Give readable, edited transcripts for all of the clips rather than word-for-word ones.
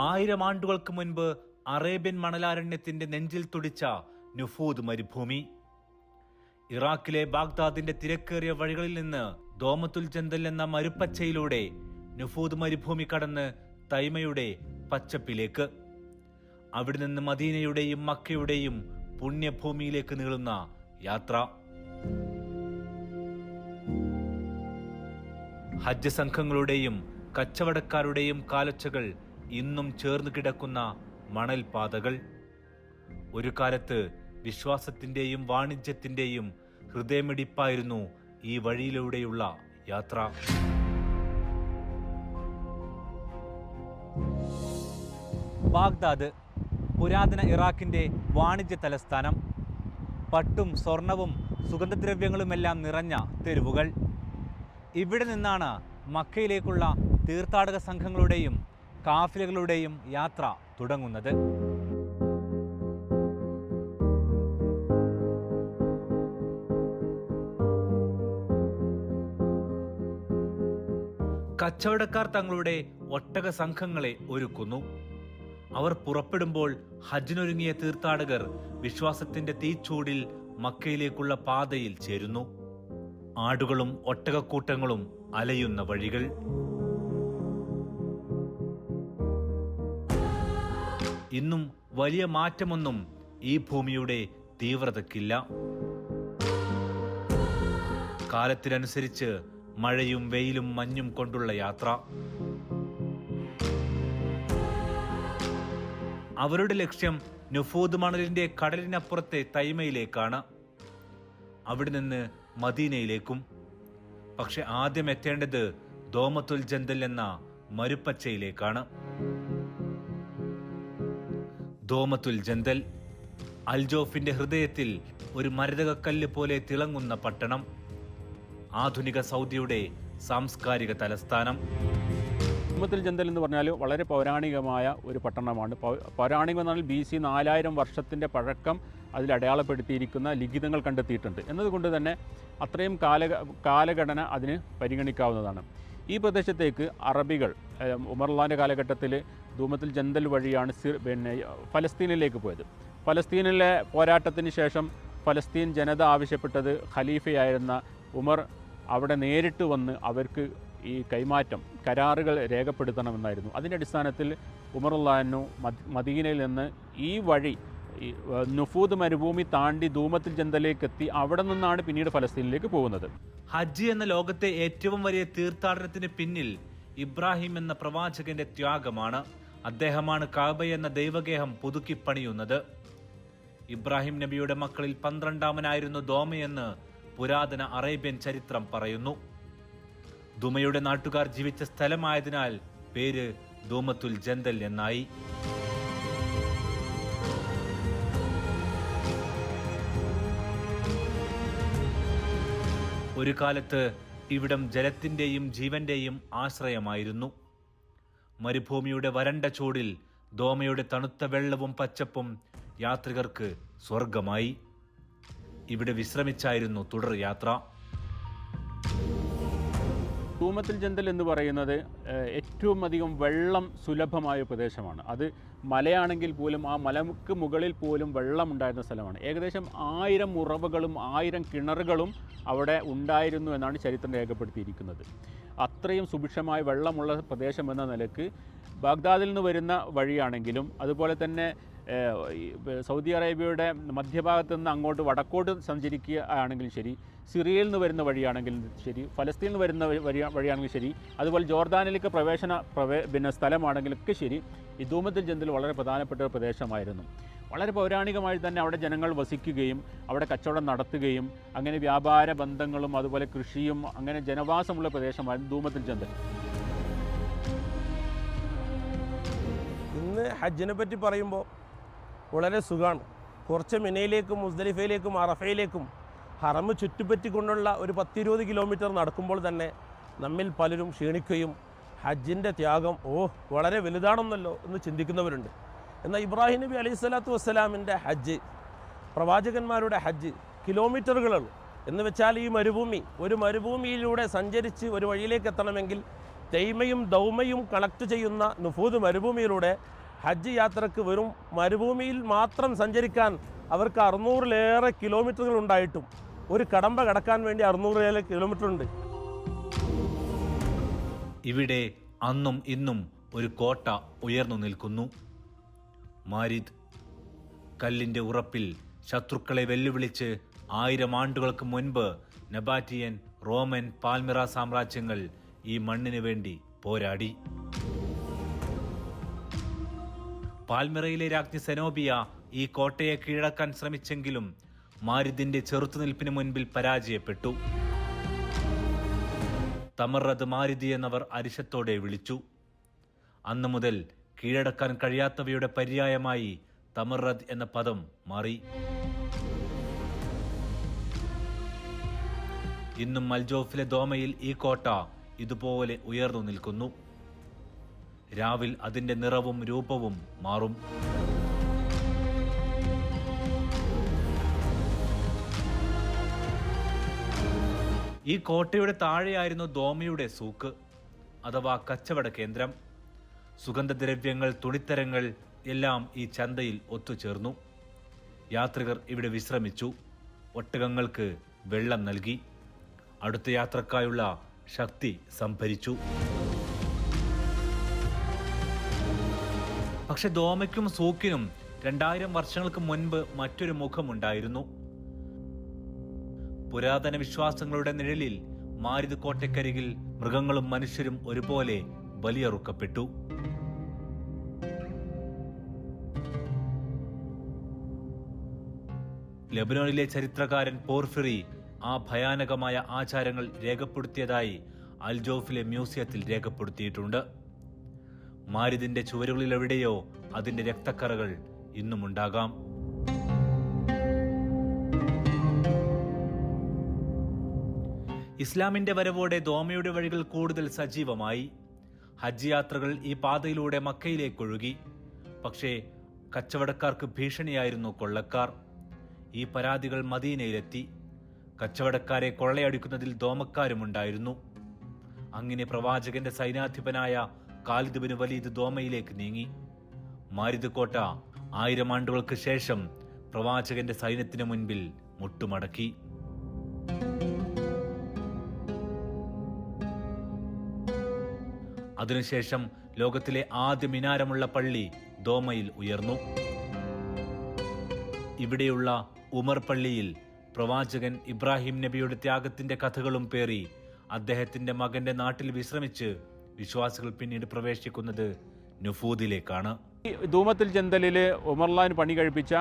1000 ആണ്ടുകൾക്ക് മുൻപ് അറേബ്യൻ മണലാരണ്യത്തിന്റെ നെഞ്ചിൽ തുടിച്ച നുഫൂദ് മരുഭൂമി. ഇറാഖിലെ ബാഗ്ദാദിന്റെ തിരക്കേറിയ വഴികളിൽ നിന്ന് ദോമത്തുൽ ജന്തൽ എന്ന മരുപ്പച്ചയിലൂടെ നുഫൂദ് മരുഭൂമി കടന്ന് തൈമയുടെ പച്ചപ്പിലേക്ക്, അവിടെ നിന്ന് മദീനയുടെയും മക്കയുടെയും പുണ്യഭൂമിയിലേക്ക് നീളുന്ന യാത്ര. ഹജ്ജ് സംഘങ്ങളുടെയും കച്ചവടക്കാരുടെയും കാലൊച്ചകൾ ഇന്നും ചേർന്ന് കിടക്കുന്ന മണൽപാതകൾ. ഒരു കാലത്ത് വിശ്വാസത്തിന്റെയും വാണിജ്യത്തിന്റെയും ഹൃദയമിടിപ്പായിരുന്നു ഈ വഴിയിലൂടെയുള്ള യാത്ര. ബാഗ്ദാദ് പുരാതന ഇറാഖിന്റെ വാണിജ്യ തലസ്ഥാനം. പട്ടും സ്വർണവും സുഗന്ധദ്രവ്യങ്ങളുമെല്ലാം നിറഞ്ഞ തെരുവുകൾ. ഇവിടെ നിന്നാണ് മക്കയിലേക്കുള്ള തീർത്ഥാടക സംഘങ്ങളുടെയും കാഫിലകളുടെയും യാത്ര തുടങ്ങുന്നത്. കച്ചവടക്കാർ തങ്ങളുടെ ഒട്ടക സംഘങ്ങളെ ഒരുക്കുന്നു. അവർ പുറപ്പെടുമ്പോൾ ഹജ്ജിനൊരുങ്ങിയ തീർത്ഥാടകർ വിശ്വാസത്തിന്റെ തീച്ചൂടിൽ മക്കയിലേക്കുള്ള പാതയിൽ ചേരുന്നു. ആടുകളും ഒട്ടകക്കൂട്ടങ്ങളും അലയുന്ന വഴികൾ. ഇന്നും വലിയ മാറ്റമൊന്നും ഈ ഭൂമിയുടെ തീവ്രതയ്ക്കില്ല. കാലത്തിനനുസരിച്ച് മഴയും വെയിലും മഞ്ഞും കൊണ്ടുള്ള യാത്ര. അവരുടെ ലക്ഷ്യം നുഫൂദ് മണലിന്റെ കടലിനപ്പുറത്തെ തൈമയിലേക്കാണ്, അവിടെ നിന്ന് മദീനയിലേക്കും. പക്ഷെ ആദ്യം എത്തേണ്ടത് ദോമത്തുൽ ജന്തൽ എന്ന മരുപ്പച്ചയിലേക്കാണ്. ദോമത്തുൽ ജന്തൽ അൽജോഫിന്റെ ഹൃദയത്തിൽ ഒരു മരതകക്കല്ല് പോലെ തിളങ്ങുന്ന പട്ടണം. ആധുനിക സൗദിയുടെ സാംസ്കാരിക തലസ്ഥാനം. ദോമത്തുൽ ജന്തൽ എന്ന് പറഞ്ഞാൽ വളരെ പൗരാണികമായ ഒരു പട്ടണമാണ്. പൗരാണികം എന്ന് പറഞ്ഞാൽ BC 4000 വർഷത്തിൻ്റെ പഴക്കം അതിൽ അടയാളപ്പെടുത്തിയിരിക്കുന്ന ലിഖിതങ്ങൾ കണ്ടെത്തിയിട്ടുണ്ട് എന്നതുകൊണ്ട് തന്നെ അത്രയും കാലഘടന അതിന് പരിഗണിക്കാവുന്നതാണ്. ഈ പ്രദേശത്തേക്ക് അറബികൾ ഉമറുല്ലാൻ്റെ കാലഘട്ടത്തിൽ ദോമത്തുൽ ജന്തൽ വഴിയാണ് ഫലസ്തീനിലേക്ക് പോയത്. ഫലസ്തീനിലെ പോരാട്ടത്തിന് ശേഷം ഫലസ്തീൻ ജനത ആവശ്യപ്പെട്ടത് ഖലീഫയായിരുന്ന ഉമർ അവിടെ നേരിട്ട് വന്ന് അവർക്ക് ഈ കൈമാറ്റം കരാറുകൾ രേഖപ്പെടുത്തണമെന്നായിരുന്നു. അതിൻ്റെ അടിസ്ഥാനത്തിൽ ഉമറുല്ലാനു മദീനയിൽ നിന്ന് ഈ വഴി നുഫൂദ് മരുഭൂമി താണ്ടി ദോമത്തുൽ ജന്തലിലേക്ക് എത്തി. അവിടെ നിന്നാണ് പിന്നീട് ഫലസ്തീനിലേക്ക് പോകുന്നത്. ഹജ്ജ് എന്ന ലോകത്തെ ഏറ്റവും വലിയ തീർത്ഥാടനത്തിന് പിന്നിൽ ഇബ്രാഹിം എന്ന പ്രവാചകന്റെ ത്യാഗമാണ്. അദ്ദേഹമാണ് കഅബ എന്ന ദൈവഗേഹം പുതുക്കിപ്പണിയുന്നത്. ഇബ്രാഹിം നബിയുടെ മക്കളിൽ 12ാമനായിരുന്നു ദോമയെന്ന് പുരാതന അറേബ്യൻ ചരിത്രം പറയുന്നു. ദുമയുടെ നാട്ടുകാർ ജീവിച്ച സ്ഥലമായതിനാൽ പേര് ദോമത്തുൽ ജന്തൽ എന്നായി. ഒരു കാലത്ത് ഇവിടം ജലത്തിന്റെയും ജീവന്റെയും ആശ്രയമായിരുന്നു. മരുഭൂമിയുടെ വരണ്ട ചൂടിൽ ദോമയുടെ തണുത്ത വെള്ളവും പച്ചപ്പും യാത്രികർക്ക് സ്വർഗമായി. ഇവിടെ വിശ്രമിച്ചായിരുന്നു തുടർ യാത്ര. ദോമത്തുൽ ജന്തൽ എന്ന് പറയുന്നത് ഏറ്റവും അധികം വെള്ളം സുലഭമായ പ്രദേശമാണ്. അത് മലയാണെങ്കിൽ പോലും ആ മലക്ക് മുകളിൽ പോലും വെള്ളം ഉണ്ടായിരുന്ന സ്ഥലമാണ്. ഏകദേശം 1000 ഉറവകളും 1000 കിണറുകളും അവിടെ ഉണ്ടായിരുന്നു എന്നാണ് ചരിത്രം രേഖപ്പെടുത്തിയിരിക്കുന്നത്. അത്രയും സുഭിക്ഷമായ വെള്ളമുള്ള പ്രദേശം എന്ന നിലക്ക് ബാഗ്ദാദിൽ നിന്ന് വരുന്ന വഴിയാണെങ്കിലും അതുപോലെ തന്നെ സൗദി അറേബ്യയുടെ മധ്യഭാഗത്ത് നിന്ന് അങ്ങോട്ട് വടക്കോട്ട് സഞ്ചരിക്കുക ആണെങ്കിലും ശരി, സിറിയയിൽ നിന്ന് വരുന്ന വഴിയാണെങ്കിലും ശരി, ഫലസ്തീനിൽ നിന്ന് വരുന്ന വഴിയാണെങ്കിലും ശരി, അതുപോലെ ജോർദാനിലേക്ക് സ്ഥലമാണെങ്കിലും ഒക്കെ ശരി, ഈ ദോമത്തുൽ ജന്തൽ വളരെ പ്രധാനപ്പെട്ട ഒരു പ്രദേശമായിരുന്നു. വളരെ പൗരാണികമായി തന്നെ അവിടെ ജനങ്ങൾ വസിക്കുകയും അവിടെ കച്ചവടം നടത്തുകയും അങ്ങനെ വ്യാപാര ബന്ധങ്ങളും അതുപോലെ കൃഷിയും അങ്ങനെ ജനവാസമുള്ള പ്രദേശമായിരുന്നു ദോമത്തുൽ ജന്തൽ. ഇന്ന് ഹജ്ജിനെ പറ്റി പറയുമ്പോൾ വളരെ സുഖമാണ്. കുറച്ച് മിനയിലേക്കും മുസ്ദലിഫയിലേക്കും അറഫയിലേക്കും ഹറം ചുറ്റുപറ്റിക്കൊണ്ടുള്ള ഒരു 10-20 കിലോമീറ്റർ നടക്കുമ്പോൾ തന്നെ നമ്മിൽ പലരും ക്ഷീണിക്കുകയും ഹജ്ജിൻ്റെ ത്യാഗം വളരെ വലുതാണെന്നല്ലോ എന്ന് ചിന്തിക്കുന്നവരുണ്ട്. എന്നാൽ ഇബ്രാഹിം നബി അലൈഹി സ്വലാത്തു വസ്സലാമിൻ്റെ ഹജ്ജ്, പ്രവാചകന്മാരുടെ ഹജ്ജ് കിലോമീറ്ററുകളുള്ളൂ. എന്ന് വെച്ചാൽ ഈ ഒരു മരുഭൂമിയിലൂടെ സഞ്ചരിച്ച് ഒരു വഴിയിലേക്ക് എത്തണമെങ്കിൽ തൈമയും ദൗമയും കണക്ട് ചെയ്യുന്ന നുഫൂദ് മരുഭൂമിയിലൂടെ ഹജ്ജ് യാത്രക്ക് വെറും മരുഭൂമിയിൽ മാത്രം സഞ്ചരിക്കാൻ അവർക്ക് 600-ലേറെ കിലോമീറ്ററുകൾ ഉണ്ടായിട്ടും ഒരു കടമ്പ കടക്കാൻ വേണ്ടി 600-ലേറെ കിലോമീറ്റർ ഉണ്ട്. ഇവിടെ അന്നും ഇന്നും ഒരു കോട്ട ഉയർന്നു നിൽക്കുന്നു. മാരിദ് കല്ലിൻ്റെ ഉറപ്പിൽ ശത്രുക്കളെ വെല്ലുവിളിച്ച് 1000 ആണ്ടുകൾക്ക് മുൻപ് നബാറ്റിയൻ, റോമൻ, പാൽമിറ സാമ്രാജ്യങ്ങൾ ഈ മണ്ണിന് വേണ്ടി പോരാടി. പാൽമിറയിലെ രാജ്ഞി സെനോബിയ ഈ കോട്ടയെ കീഴടക്കാൻ ശ്രമിച്ചെങ്കിലും മാരിദിന്റെ ചെറുത്തുനിൽപ്പിന് മുൻപിൽ പരാജയപ്പെട്ടു. തമറദ് മാരിദി എന്നവർ അരിശത്തോടെ വിളിച്ചു. അന്നു മുതൽ കീഴടക്കാൻ കഴിയാത്തവയുടെ പര്യായമായി തമറദ് എന്ന പദം മാറി. ഇന്നും അൽജോഫിലെ ദോമയിൽ ഈ കോട്ട ഇതുപോലെ ഉയർന്നു നിൽക്കുന്നു. രാവിൽ അതിന്റെ നിറവും രൂപവും മാറും. ഈ കോട്ടയുടെ താഴെയായിരുന്നു ദോമയുടെ സൂക്ക് അഥവാ കച്ചവട കേന്ദ്രം. സുഗന്ധദ്രവ്യങ്ങൾ, തുണിത്തരങ്ങൾ എല്ലാം ഈ ചന്തയിൽ ഒത്തുചേർന്നു. യാത്രികർ ഇവിടെ വിശ്രമിച്ചു. ഒട്ടകങ്ങൾക്ക് വെള്ളം നൽകി. അടുത്ത യാത്രക്കായുള്ള ശക്തി സംഭരിച്ചു. പക്ഷെ ദോമയ്ക്കും സൂക്കിനും 2000 വർഷങ്ങൾക്ക് മുൻപ് മറ്റൊരു മുഖമുണ്ടായിരുന്നു. പുരാതന വിശ്വാസങ്ങളുടെ നിഴലിൽ മാരിദ് കോട്ടയ്ക്കരികിൽ മൃഗങ്ങളും മനുഷ്യരും ഒരുപോലെ ബലിയറുക്കപ്പെട്ടു. ലെബനോനിലെ ചരിത്രകാരൻ പോർഫിറി ആ ഭയാനകമായ ആചാരങ്ങൾ രേഖപ്പെടുത്തിയതായി അൽജോഫിലെ മ്യൂസിയത്തിൽ രേഖപ്പെടുത്തിയിട്ടുണ്ട്. മാരിദിന്റെ ചുവരുകളിലെവിടെയോ അതിന്റെ രക്തക്കറകൾ ഇന്നുമുണ്ടാകാം. ഇസ്ലാമിന്റെ വരവോടെ ദോമയുടെ വഴികൾ കൂടുതൽ സജീവമായി. ഹജ്ജ് യാത്രകൾ ഈ പാതയിലൂടെ മക്കയിലേക്കൊഴുകി. പക്ഷേ കച്ചവടക്കാർക്ക് ഭീഷണിയായിരുന്നു കൊള്ളക്കാർ. ഈ പരാതികൾ മദീനയിലെത്തി. കച്ചവടക്കാരെ കൊള്ളയടിക്കുന്നതിൽ ദോമക്കാരുമുണ്ടായിരുന്നു. അങ്ങനെ പ്രവാചകന്റെ സൈന്യാധിപനായ ഖാലിദ് ബിൻ വലീദ് ദോമയിലേക്ക് നീങ്ങി. മാരിദ് കോട്ട 1000 ആണ്ടുകൾക്ക് ശേഷം പ്രവാചകന്റെ സൈന്യത്തിന് മുൻപിൽ മുട്ടുമടക്കി. അതിനുശേഷം ലോകത്തിലെ ആദ്യ മിനാരമുള്ള പള്ളി ദോമയിൽ ഉയർന്നു. ഇവിടെയുള്ള ഉമർ പള്ളിയിൽ പ്രവാചകൻ ഇബ്രാഹിം നബിയുടെ ത്യാഗത്തിന്റെ കഥകളും പേറി അദ്ദേഹത്തിന്റെ മകന്റെ നാട്ടിൽ വിശ്രമിച്ച് വിശ്വാസികൾ പിന്നീട് പ്രവേശിക്കുന്നത് നുഫൂദിലേക്കാണ്. ധൂമത്തുൽ ജന്തലിൽ ഉമർലാൻ പണി കഴിപ്പിച്ച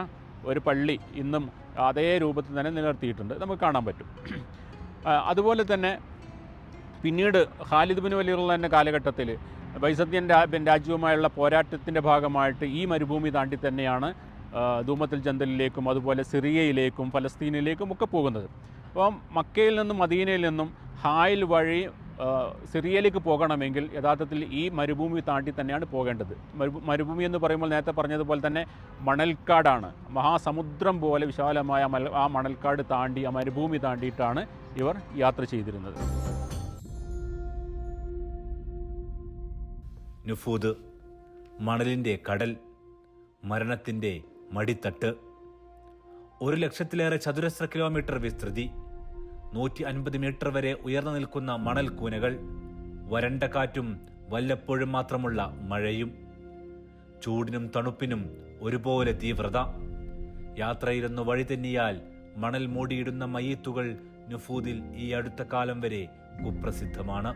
ഒരു പള്ളി ഇന്നും അതേ രൂപത്തിൽ തന്നെ നിലനിർത്തിയിട്ടുണ്ട്, നമുക്ക് കാണാൻ പറ്റും. അതുപോലെ തന്നെ പിന്നീട് ഖാലിദ് ബിൻ വലീദിന്റെ കാലഘട്ടത്തിൽ ബൈസന്തിയൻ രാജ്യവുമായുള്ള പോരാട്ടത്തിൻ്റെ ഭാഗമായിട്ട് ഈ മരുഭൂമി താണ്ടി തന്നെയാണ് ധൂമത്തുൽ ജന്തലിലേക്കും അതുപോലെ സിറിയയിലേക്കും ഫലസ്തീനിലേക്കും ഒക്കെ പോകുന്നത്. അപ്പം മക്കയിൽ നിന്നും മദീനയിൽ നിന്നും ഹായിൽ വഴി സിറിയയിലേക്ക് പോകണമെങ്കിൽ യഥാർത്ഥത്തിൽ ഈ മരുഭൂമി താണ്ടി തന്നെയാണ് പോകേണ്ടത്. മരുഭൂമി എന്ന് പറയുമ്പോൾ നേരത്തെ പറഞ്ഞതുപോലെ തന്നെ മണൽക്കാടാണ്. മഹാസമുദ്രം പോലെ വിശാലമായ ആ മണൽക്കാട് താണ്ടി, ആ മരുഭൂമി താണ്ടിയിട്ടാണ് ഇവർ യാത്ര ചെയ്തിരുന്നത്. നുഫൂദ്, മണലിൻ്റെ കടൽ, മരണത്തിൻ്റെ മടിത്തട്ട്. 100,000-ലേറെ ചതുരശ്ര കിലോമീറ്റർ വിസ്തൃതി, 150 മീറ്റർ വരെ ഉയർന്നു നിൽക്കുന്ന മണൽ കൂനകൾ, വരണ്ട കാറ്റും വല്ലപ്പോഴും മാത്രമുള്ള മഴയും, ചൂടിനും തണുപ്പിനും ഒരുപോലെ തീവ്രത. യാത്രയിലൊന്ന് വഴി തെന്നിയാൽ മണൽ മൂടിയിടുന്ന മയ്യത്തുകൾ നുഫൂദിൽ ഈ അടുത്ത കാലം വരെ കുപ്രസിദ്ധമാണ്.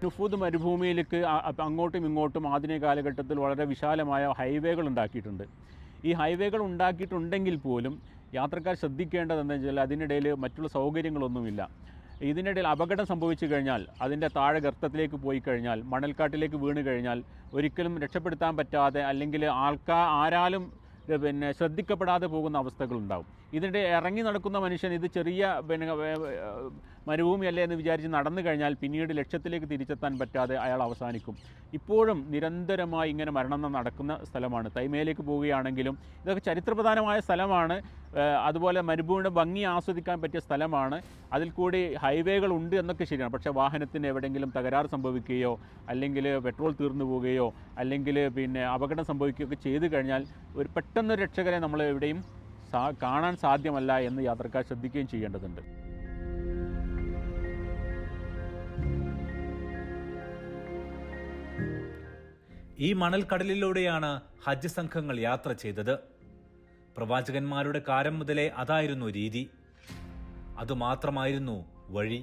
നുഫൂദ് മരുഭൂമിയിലേക്ക് അങ്ങോട്ടും ഇങ്ങോട്ടും ആധുനിക കാലഘട്ടത്തിൽ വളരെ വിശാലമായ ഹൈവേകൾ ഉണ്ടാക്കിയിട്ടുണ്ട്. ഈ ഹൈവേകൾ ഉണ്ടാക്കിയിട്ടുണ്ടെങ്കിൽ പോലും യാത്രക്കാർ ശ്രദ്ധിക്കേണ്ടതെന്ന് വെച്ചാൽ അതിനിടയിൽ മറ്റുള്ള സൗകര്യങ്ങളൊന്നുമില്ല. ഇതിനിടയിൽ അപകടം സംഭവിച്ചു കഴിഞ്ഞാൽ, അതിൻ്റെ താഴെ ഗർത്തത്തിലേക്ക് പോയി കഴിഞ്ഞാൽ, മണൽക്കാട്ടിലേക്ക് വീണ് കഴിഞ്ഞാൽ ഒരിക്കലും രക്ഷപ്പെടുത്താൻ പറ്റാതെ അല്ലെങ്കിൽ ആരാലും ശ്രദ്ധിക്കപ്പെടാതെ പോകുന്ന അവസ്ഥകളുണ്ടാവും. ഇതിൻ്റെ ഇറങ്ങി നടക്കുന്ന മനുഷ്യൻ ഇത് ചെറിയ മരുഭൂമിയല്ലേ എന്ന് വിചാരിച്ച് നടന്നു കഴിഞ്ഞാൽ പിന്നീട് ലക്ഷ്യത്തിലേക്ക് തിരിച്ചെത്താൻ പറ്റാതെ അയാൾ അവസാനിക്കും. ഇപ്പോഴും നിരന്തരമായി ഇങ്ങനെ മരണം നടക്കുന്ന സ്ഥലമാണ്. തൈമയിലേക്ക് പോവുകയാണെങ്കിലും ഇതൊക്കെ ചരിത്രപ്രധാനമായ സ്ഥലമാണ്. അതുപോലെ മരുഭൂമിയുടെ ഭംഗി ആസ്വദിക്കാൻ പറ്റിയ സ്ഥലമാണ്. അതിൽ കൂടി ഹൈവേകൾ ഉണ്ട് എന്നൊക്കെ ശരിയാണ്. പക്ഷേ വാഹനത്തിന് എവിടെയെങ്കിലും തകരാറ് സംഭവിക്കുകയോ അല്ലെങ്കിൽ പെട്രോൾ തീർന്നു പോവുകയോ അല്ലെങ്കിൽ അപകടം സംഭവിക്കുകയൊക്കെ ചെയ്തു കഴിഞ്ഞാൽ ഒരു പെട്ടെന്നൊരു രക്ഷകരെ നമ്മൾ എവിടെയും കാണാൻ സാധ്യമല്ല എന്ന് യാത്രക്കാർ ശ്രദ്ധിക്കുകയും ചെയ്യേണ്ടതുണ്ട്. ഈ മണൽക്കടലിലൂടെയാണ് ഹജ്ജ് സംഘങ്ങൾ യാത്ര ചെയ്തത്. പ്രവാചകന്മാരുടെ കാലം മുതലേ അതായിരുന്നു രീതി. അതുമാത്രമായിരുന്നു വഴി.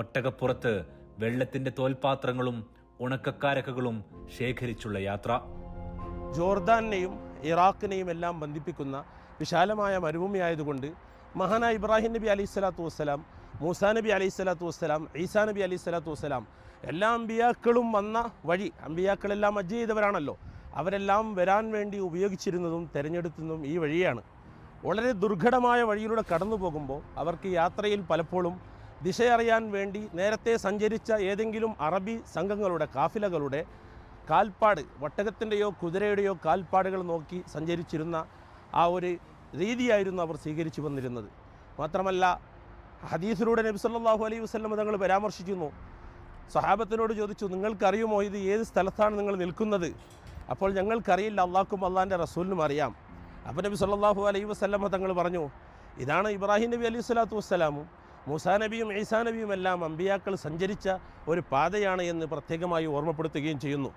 ഒട്ടകപ്പുറത്ത് വെള്ളത്തിന്റെ തോൽപാത്രങ്ങളും ഉണക്കക്കാരക്കകളും ശേഖരിച്ചുള്ള യാത്ര. ജോർദാനെയും ഇറാഖിനെയും എല്ലാം ബന്ധിപ്പിക്കുന്ന വിശാലമായ മരുഭൂമി ആയതുകൊണ്ട് മഹാനായ ഇബ്രാഹിം നബി അലൈഹി സ്വലാത്തു വസ്സലാം, മൂസാ നബി അലൈഹി സ്വലാത്തു വസ്സലാം, ഈസാ നബി അലൈഹി സ്വലാത്തു വസ്സലാം എല്ലാ അമ്പിയാക്കളും വന്ന വഴി, അമ്പിയാക്കളെല്ലാം ഹജ്ജ് ചെയ്തവരാണല്ലോ, അവരെല്ലാം വരാൻ വേണ്ടി ഉപയോഗിച്ചിരുന്നതും തിരഞ്ഞെടുത്തതും ഈ വഴിയാണ്. വളരെ ദുർഘടമായ വഴിയിലൂടെ കടന്നു പോകുമ്പോൾ അവർക്ക് യാത്രയിൽ പലപ്പോഴും ദിശയറിയാൻ വേണ്ടി നേരത്തെ സഞ്ചരിച്ച ഏതെങ്കിലും അറബി സംഘങ്ങളുടെ കാഫിലകളുടെ കാൽപ്പാട്, ഒട്ടകത്തിൻ്റെയോ കുതിരയുടെയോ കാൽപ്പാടുകൾ നോക്കി സഞ്ചരിച്ചിരുന്ന ആ ഒരു രീതിയായിരുന്നു അവർ സ്വീകരിച്ചു വന്നിരുന്നത്. മാത്രമല്ല ഹദീസിലൂടെ നബി സല്ലല്ലാഹു അലൈഹി വസല്ലം തങ്ങൾ പരാമർശിക്കുന്നു. സഹാബത്തിനോട് ചോദിച്ചു, നിങ്ങൾക്കറിയുമോ ഇത് ഏത് സ്ഥലത്താണ് നിങ്ങൾ നിൽക്കുന്നത്? അപ്പോൾ ഞങ്ങൾക്കറിയില്ല, അള്ളാഹ്ക്കും അള്ളാഹിൻ്റെ റസൂലിനും അറിയാം. അപ്പോൾ നബി സല്ലല്ലാഹു അലൈഹി വസല്ലം തങ്ങൾ പറഞ്ഞു, ഇതാണ് ഇബ്രാഹിം നബി അലൈഹി സ്വലാത്തു വസ്സലാമും മൂസാ നബിയും ഈസാ നബിയും എല്ലാം അമ്പിയാക്കൾ സഞ്ചരിച്ച ഒരു പാതയാണ് എന്ന് പ്രത്യേകമായി ഓർമ്മപ്പെടുത്തുകയും ചെയ്യുന്നു.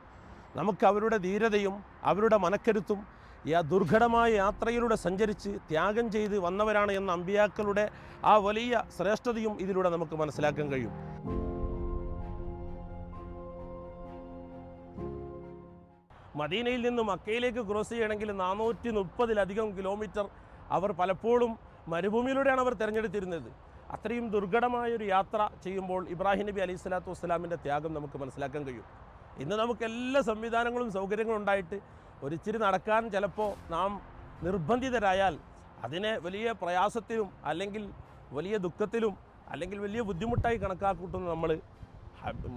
നമുക്ക് അവരുടെ ധീരതയും അവരുടെ മനക്കരുത്തും ആ ദുർഘടമായ യാത്രയിലൂടെ സഞ്ചരിച്ച് ത്യാഗം ചെയ്ത് വന്നവരാണ് എന്ന അമ്പിയാക്കളുടെ ആ വലിയ ശ്രേഷ്ഠതയും ഇതിലൂടെ നമുക്ക് മനസ്സിലാക്കാൻ കഴിയും. മദീനയിൽ നിന്ന് മക്കയിലേക്ക് ക്രോസ് ചെയ്യണമെങ്കിൽ 430-ലധികം കിലോമീറ്റർ അവർ പലപ്പോഴും മരുഭൂമിയിലൂടെയാണ് അവർ തിരഞ്ഞെടുത്തിരുന്നത്. അത്രയും ദുർഘടമായൊരു യാത്ര ചെയ്യുമ്പോൾ ഇബ്രാഹിം നബി അലൈഹി സ്വലാത്തു വസ്സലാമിൻ്റെ ത്യാഗം നമുക്ക് മനസ്സിലാക്കാൻ കഴിയും. ഇന്ന് നമുക്ക് എല്ലാ സംവിധാനങ്ങളും സൗകര്യങ്ങളും ഉണ്ടായിട്ട് ഒരിച്ചിരി നടക്കാൻ ചിലപ്പോൾ നാം നിർബന്ധിതരായാൽ അതിനെ വലിയ പ്രയാസത്തിലും അല്ലെങ്കിൽ വലിയ ദുഃഖത്തിലും അല്ലെങ്കിൽ വലിയ ബുദ്ധിമുട്ടായി കണക്കാക്കൂട്ടുന്ന നമ്മൾ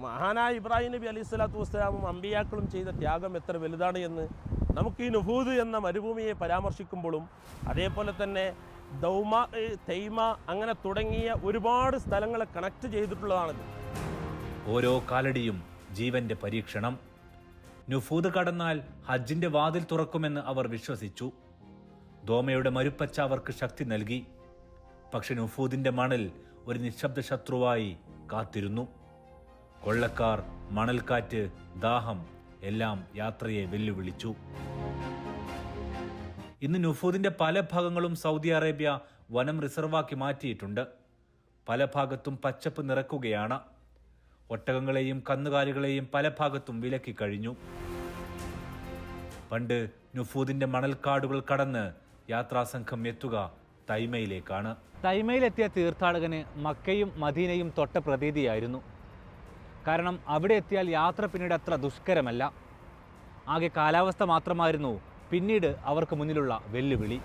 മഹാനായ ഇബ്രാഹിം നബി അലൈഹി സ്വലാത്തു വസ്സലാമും അമ്പിയാക്കളും ചെയ്ത ത്യാഗം എത്ര വലുതാണ് എന്ന് നമുക്ക് ഈ നുഹൂദ് എന്ന മരുഭൂമിയെ പരാമർശിക്കുമ്പോഴും അതേപോലെ തന്നെ ദൗമ, തൈമ അങ്ങനെ തുടങ്ങിയ ഒരുപാട് സ്ഥലങ്ങളെ കണക്ട് ചെയ്തിട്ടുള്ളതാണിത്. ഓരോ കാലടിയും ജീവന്റെ പരീക്ഷണം. നുഫൂദ് കടന്നാൽ ഹജ്ജിന്റെ വാതിൽ തുറക്കുമെന്ന് അവർ വിശ്വസിച്ചു. ദോമയുടെ മരുപ്പച്ച അവർക്ക് ശക്തി നൽകി. പക്ഷെ നുഫൂദിന്റെ മണൽ ഒരു നിശബ്ദ ശത്രുവായി കാത്തിരുന്നു. കൊള്ളക്കാർ, മണൽക്കാറ്റ്, ദാഹം എല്ലാം യാത്രയെ വെല്ലുവിളിച്ചു. ഇന്ന് നുഫൂദിന്റെ പല ഭാഗങ്ങളും സൗദി അറേബ്യ വനം റിസർവാക്കി മാറ്റിയിട്ടുണ്ട്. പല ഭാഗത്തും പച്ചപ്പ് നിറക്കുകയാണ്. ഒട്ടകങ്ങളെയും കന്നുകാലികളെയും പല ഭാഗത്തും വിലക്കി കഴിഞ്ഞു. പണ്ട് നുഫൂദിന്റെ മണൽക്കാടുകൾ കടന്ന് യാത്രാസംഘം എത്തുക തൈമയിലേക്കാണ്. തൈമയിലെത്തിയ തീർത്ഥാടകന് മക്കയും മദീനയും തൊട്ട പ്രതീതിയായിരുന്നു. കാരണം അവിടെ എത്തിയാൽ യാത്ര പിന്നീട് അത്ര ദുഷ്കരമല്ല. ആകെ കാലാവസ്ഥ മാത്രമായിരുന്നു പിന്നീട് അവർക്ക് മുന്നിലുള്ള വെല്ലുവിളി.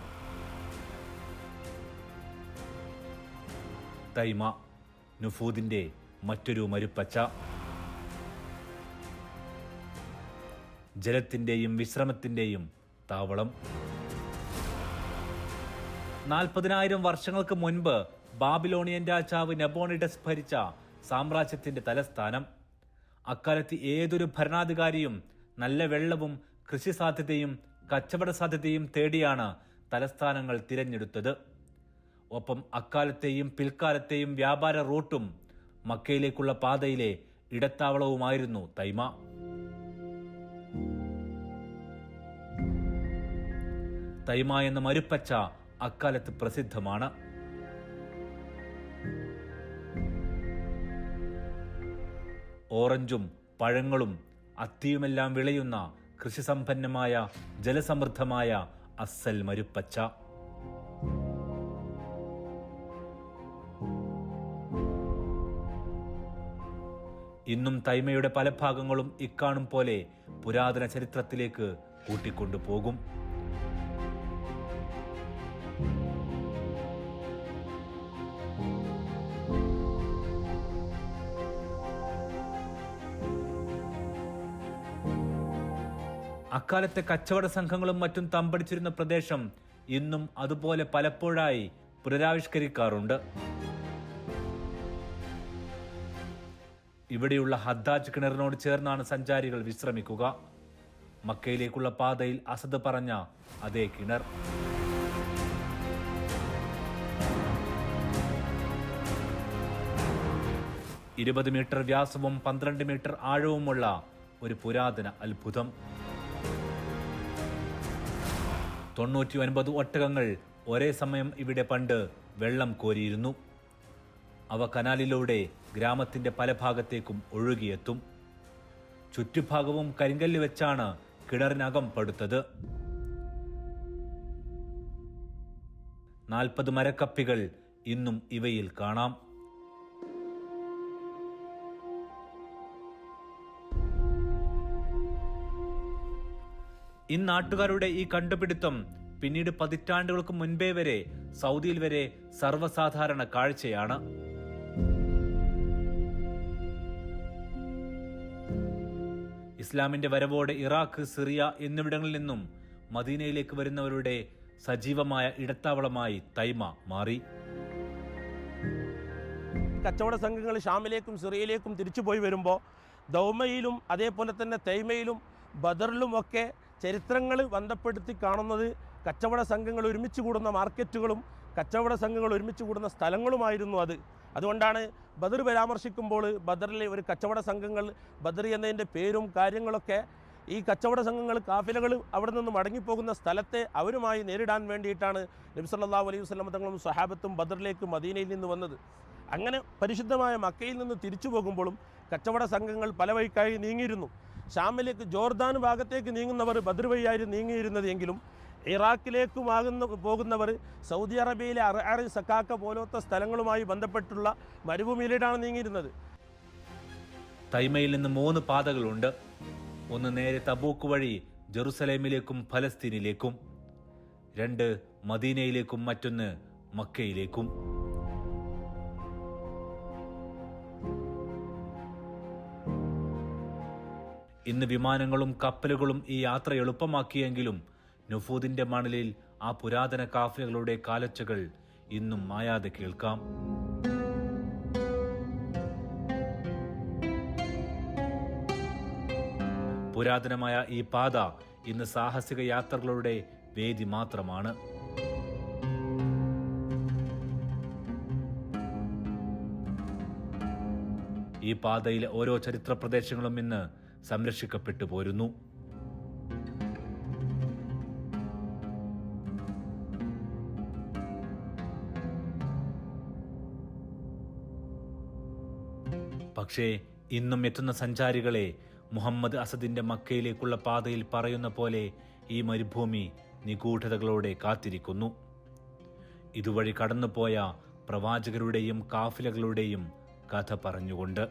തൈമ, നുഫൂദിന്റെ മറ്റൊരു മരുപ്പച്ച. ജലത്തിന്റെയും വിശ്രമത്തിന്റെയും താവളം. 40,000 വർഷങ്ങൾക്ക് മുൻപ് ബാബിലോണിയൻ രാജാവ് നെബോണിഡസ് ഭരിച്ച സാമ്രാജ്യത്തിന്റെ തലസ്ഥാനം. അക്കാലത്ത് ഏതൊരു ഭരണാധികാരിയും നല്ല വെള്ളവും കൃഷി സാധ്യതയും കച്ചവട സാധ്യതയും തേടിയാണ് തലസ്ഥാനങ്ങൾ തിരഞ്ഞെടുത്തത്. ഒപ്പം അക്കാലത്തെയും പിൽക്കാലത്തെയും വ്യാപാര റൂട്ടും മക്കയിലേക്കുള്ള പാതയിലെ ഇടത്താവളവുമായിരുന്നു തൈമ. തൈമ എന്ന മരുപ്പച്ച അക്കാലത്ത് പ്രസിദ്ധമാണ്. ഓറഞ്ചും പഴങ്ങളും അത്തിയുമെല്ലാം വിളയുന്ന കൃഷിസമ്പന്നമായ ജലസമൃദ്ധമായ അസൽ മരുപ്പച്ച. ഇന്നും തൈമയുടെ പല ഭാഗങ്ങളും ഇക്കാണും പോലെ പുരാതന ചരിത്രത്തിലേക്ക് കൂട്ടിക്കൊണ്ടുപോകും. അക്കാലത്തെ കച്ചവട സംഘങ്ങളും മറ്റും തമ്പടിച്ചിരുന്ന പ്രദേശം ഇന്നും അതുപോലെ പലപ്പോഴായി പുനരാവിഷ്കരിക്കാറുണ്ട്. ഇവിടെയുള്ള ഹദ്ദാജ് കിണറിനോട് ചേർന്നാണ് സഞ്ചാരികൾ വിശ്രമിക്കുക. മക്കയിലേക്കുള്ള പാതയിൽ അസദ് പറഞ്ഞ അതേ കിണർ. ഇരുപത് മീറ്റർ വ്യാസവും 12 മീറ്റർ ആഴവുമുള്ള ഒരു പുരാതന അത്ഭുതം. 99 ഒട്ടകങ്ങൾ ഒരേ സമയം ഇവിടെ പണ്ട് വെള്ളം കോരിയിരുന്നു. അവ കനാലിലൂടെ ഗ്രാമത്തിന്റെ പല ഭാഗത്തേക്കും ഒഴുകിയെത്തും. ചുറ്റുഭാഗവും കരിങ്കല്ല് വെച്ചാണ് കിണറിനകം പടുത്തത്. 40 മരക്കപ്പികൾ ഇന്നും ഇവയിൽ കാണാം. ഈ നാട്ടുകാരുടെ ഈ കണ്ടുപിടുത്തം പിന്നീട് പതിറ്റാണ്ടുകൾക്ക് മുൻപേ വരെ സൗദിയിൽ വരെ സർവ്വസാധാരണ കാഴ്ചയാണ്. ഇസ്ലാമിന്റെ വരവോടെ ഇറാഖ്, സിറിയ എന്നിവിടങ്ങളിൽ നിന്നും മദീനയിലേക്ക് വരുന്നവരുടെ സജീവമായ ഇടത്താവളമായി തൈമ മാറി. കച്ചവട സംഘങ്ങൾ ഷാമിലേക്കും സിറിയയിലേക്കും തിരിച്ചുപോയി വരുമ്പോൾ ദൗമയിലും അതേപോലെ തന്നെ തൈമയിലും ബദറിലുമൊക്കെ ചരിത്രങ്ങൾ ബന്ധപ്പെടുത്തി കാണുന്നത് കച്ചവട സംഘങ്ങൾ ഒരുമിച്ച് കൂടുന്ന മാർക്കറ്റുകളും കച്ചവട സംഘങ്ങൾ ഒരുമിച്ച് കൂടുന്ന സ്ഥലങ്ങളുമായിരുന്നു അത്. അതുകൊണ്ടാണ് ബദർ പരാമർശിക്കുമ്പോൾ ബദറിലെ ഒരു കച്ചവട സംഘങ്ങൾ, ബദർ എന്നതിൻ്റെ പേരും കാര്യങ്ങളൊക്കെ ഈ കച്ചവട സംഘങ്ങൾ കാഫിലകൾ അവിടെ നിന്ന് മടങ്ങിപ്പോകുന്ന സ്ഥലത്തെ അവരുമായി നേരിടാൻ വേണ്ടിയിട്ടാണ് നബി സല്ലല്ലാഹു അലൈഹി വസല്ലം തങ്ങളും സ്വഹാബത്തും ബദറിലേക്ക് മദീനയിൽ നിന്ന് വന്നത്. അങ്ങനെ പരിശുദ്ധമായ മക്കയിൽ നിന്ന് തിരിച്ചു പോകുമ്പോഴും കച്ചവട സംഘങ്ങൾ പല വഴിക്കായി നീങ്ങിയിരുന്നു. ഷാമിലേക്ക് ജോർദാൻ ഭാഗത്തേക്ക് നീങ്ങുന്നവർ ബദർ വഴിയായിരുന്നു നീങ്ങിയിരുന്നത് എങ്കിലും ഇറാഖിലേക്ക് പോകുന്നവർ സൗദി അറേബ്യയിലെ അർഅർ, സക്കാക്ക പോലത്തെ സ്ഥലങ്ങളുമായി ബന്ധപ്പെട്ടുള്ള മരുഭൂമിയിലേക്കാണ് നീങ്ങിയിരുന്നത്. തൈമയിൽ നിന്ന് 3 പാതകളുണ്ട്. ഒന്ന് നേരെ തബൂക്ക് വഴി ജെറുസലേമിലേക്കും ഫലസ്തീനിലേക്കും, 2 മദീനയിലേക്കും, മറ്റൊന്ന് മക്കയിലേക്കും. ഇന്ന് വിമാനങ്ങളും കപ്പലുകളും ഈ യാത്ര എളുപ്പമാക്കിയെങ്കിലും നുഫൂദിന്റെ മണലിൽ ആ പുരാതന കാഫിലകളുടെ കാലൊച്ചകൾ ഇന്നും മായാതെ കേൾക്കാം. പുരാതനമായ ഈ പാത ഇന്ന് സാഹസിക യാത്രകളുടെ വേദി മാത്രമാണ്. ഈ പാതയിലെ ഓരോ ചരിത്ര പ്രദേശങ്ങളും ഇന്ന് സംരക്ഷിക്കപ്പെട്ടു പോരുന്നു. പക്ഷേ ഇന്നും എത്തുന്ന സഞ്ചാരികളെ മുഹമ്മദ് അസദിന്റെ മക്കയിലേക്കുള്ള പാതയിൽ പറയുന്ന പോലെ ഈ മരുഭൂമി നിഗൂഢതകളോടെ കാത്തിരിക്കുന്നു. ഇതുവഴി കടന്നുപോയ പ്രവാചകരുടെയും കാഫിലകളുടെയും കഥ പറഞ്ഞുകൊണ്ട്.